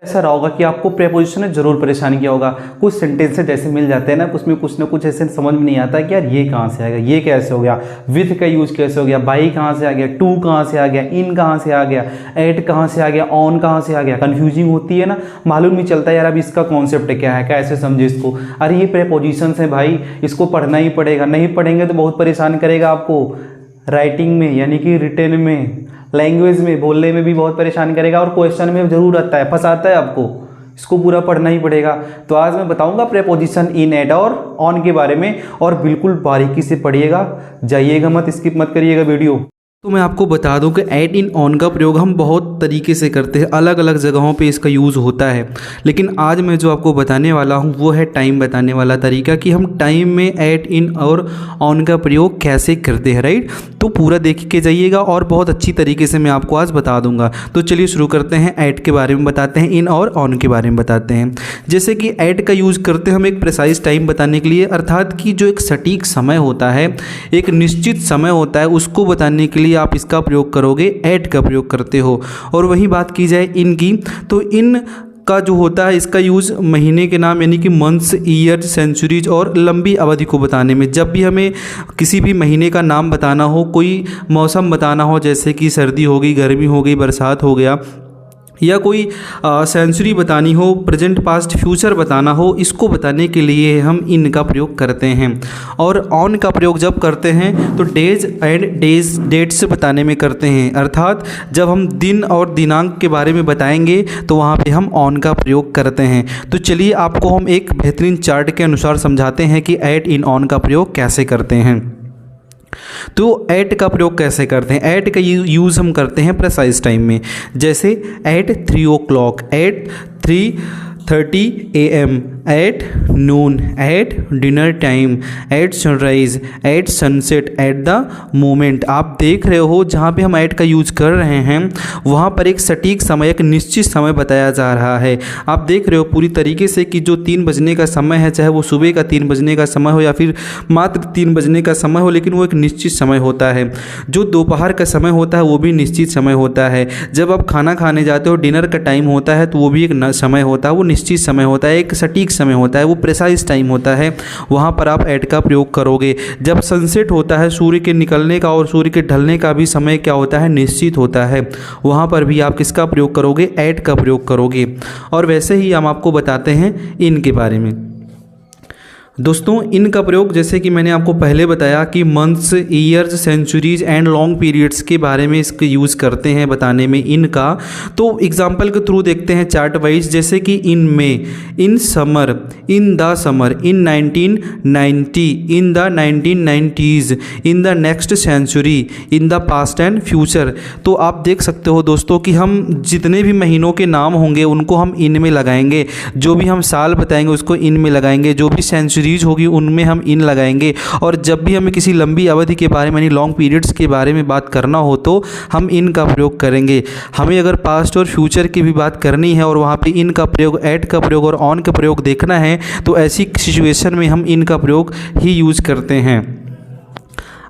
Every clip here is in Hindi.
ऐसा रहा होगा कि आपको प्रेपोजिशन ने जरूर परेशान किया होगा। कुछ सेंटेंसेस ऐसे मिल जाते हैं ना, उसमें कुछ ना कुछ ऐसे समझ में नहीं आता कि यार ये कहाँ से आ गया, ये कैसे हो गया, विथ का यूज कैसे हो गया, बाई कहाँ से आ गया, टू कहाँ से आ गया, इन कहाँ से आ गया, एट कहाँ से आ गया, ऑन कहाँ से आ गया। कंफ्यूजिंग होती है ना, मालूम नहीं चलता यार अब इसका कॉन्सेप्ट क्या है, कैसे समझे इसको। अरे ये प्रेपोजिशंस है भाई, इसको पढ़ना ही पड़ेगा, नहीं पढ़ेंगे तो बहुत परेशान करेगा आपको। राइटिंग में यानी कि रिटेन में, लैंग्वेज में, बोलने में भी बहुत परेशान करेगा, और क्वेश्चन में जरूर आता है, फंसाता है आपको। इसको पूरा पढ़ना ही पड़ेगा। तो आज मैं बताऊंगा प्रेपोजिशन इन, एट और ऑन के बारे में, और बिल्कुल बारीकी से पढ़िएगा, जाइएगा मत, स्किप मत करिएगा वीडियो। तो मैं आपको बता दूं कि ऐट इन ऑन का प्रयोग हम बहुत तरीके से करते हैं, अलग अलग जगहों पे इसका यूज़ होता है। लेकिन आज मैं जो आपको बताने वाला हूं वो है टाइम बताने वाला तरीका, कि हम टाइम में ऐट इन और ऑन का प्रयोग कैसे करते हैं, राइट। तो पूरा देख के जाइएगा और बहुत अच्छी तरीके से मैं आपको आज बता दूंगा। तो चलिए शुरू करते हैं, ऐट के बारे में बताते हैं, इन और ऑन के बारे में बताते हैं। जैसे कि ऐट का यूज़ करते हैं हम एक प्रिसाइज टाइम बताने के लिए, अर्थात कि जो एक सटीक समय होता है, एक निश्चित समय होता है, उसको बताने के लिए आप इसका प्रयोग करोगे, ऐट का प्रयोग करते हो। और वही बात की जाए इन की, तो इन का जो होता है इसका यूज़ महीने के नाम यानी कि मंथ्स, ईयर, सेंचुरीज और लंबी अवधि को बताने में। जब भी हमें किसी भी महीने का नाम बताना हो, कोई मौसम बताना हो, जैसे कि सर्दी हो गई, गर्मी हो गई, बरसात हो गया, या कोई सेंचुरी बतानी हो, प्रेजेंट, पास्ट, फ्यूचर बताना हो, इसको बताने के लिए हम इन का प्रयोग करते हैं। और ऑन का प्रयोग जब करते हैं तो डेज एंड डेट्स बताने में करते हैं, अर्थात जब हम दिन और दिनांक के बारे में बताएंगे तो वहाँ पे हम ऑन का प्रयोग करते हैं। तो चलिए आपको हम एक बेहतरीन चार्ट के अनुसार समझाते हैं कि ऐट इन ऑन का प्रयोग कैसे करते हैं। तो ऐट का प्रयोग कैसे करते हैं? ऐट का यूज़ हम करते हैं प्रिसाइज टाइम में, जैसे at 3 o'clock, at 3:30 AM, at noon, at dinner time, at sunrise, at sunset, at the moment. आप देख रहे हो जहाँ पे हम ऐट का यूज कर रहे हैं वहाँ पर एक सटीक समय, एक निश्चित समय बताया जा रहा है। आप देख रहे हो पूरी तरीके से कि जो 3 बजने का समय है, चाहे वो सुबह का 3 बजने का समय हो या फिर मात्र 3 बजने का समय हो, लेकिन वो एक निश्चित समय होता है। जो दोपहर का समय होता है वो भी निश्चित समय होता है। जब आप खाना खाने जाते हो, डिनर का टाइम होता है, तो वो भी एक समय होता है, वो निश्चित समय होता है, एक सटीक समय होता है, वो प्रिसाइज टाइम होता है। वहाँ पर आप ऐट का प्रयोग करोगे। जब सनसेट होता है, सूर्य के निकलने का और सूर्य के ढलने का भी समय क्या होता है, निश्चित होता है, वहाँ पर भी आप किसका प्रयोग करोगे, ऐट का प्रयोग करोगे। और वैसे ही हम आपको बताते हैं इन के बारे में। दोस्तों इन का प्रयोग जैसे कि मैंने आपको पहले बताया कि months, years, centuries and long periods के बारे में इसका यूज़ करते हैं बताने में इन का। तो एग्जांपल के थ्रू देखते हैं चार्ट वाइज, जैसे कि in May, in summer, in the summer, in 1990, in the 1990s, in the next century, in the past and future. तो आप देख सकते हो दोस्तों कि हम जितने भी महीनों के नाम होंगे उनको हम इन में लगाएंगे, जो भी हम साल बताएंगे उसको इन में लगाएंगे, जो भी सेंचुरी होगी उनमें हम इन लगाएंगे। और जब भी हमें किसी लंबी अवधि के बारे में यानी लॉन्ग पीरियड्स के बारे में बात करना हो तो हम इन का प्रयोग करेंगे। हमें अगर पास्ट और फ्यूचर की भी बात करनी है और वहाँ पे इन का प्रयोग, ऐट का प्रयोग और ऑन का प्रयोग देखना है, तो ऐसी सिचुएशन में हम इन का प्रयोग ही यूज़ करते हैं।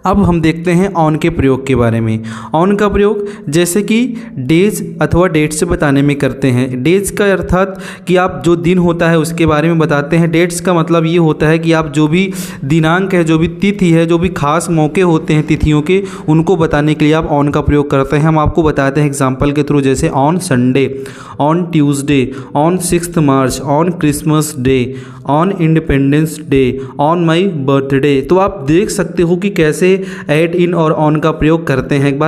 अब हम देखते हैं ऑन के प्रयोग के बारे में। ऑन का प्रयोग जैसे कि डेज अथवा डेट्स बताने में करते हैं। डेज का अर्थात कि आप जो दिन होता है उसके बारे में बताते हैं। डेट्स का मतलब ये होता है कि आप जो भी दिनांक है, जो भी तिथि है, जो भी खास मौके होते हैं तिथियों के, उनको बताने के लिए आप ऑन का प्रयोग करते हैं। हम आपको बताते हैं एग्जाम्पल के थ्रू, जैसे on Sunday, on Tuesday, on 6 March, on Christmas day, on independence day, on my birthday. तो आप देख सकते हो कि कैसे ऐट इन और ऑन का प्रयोग करते हैं। एक बार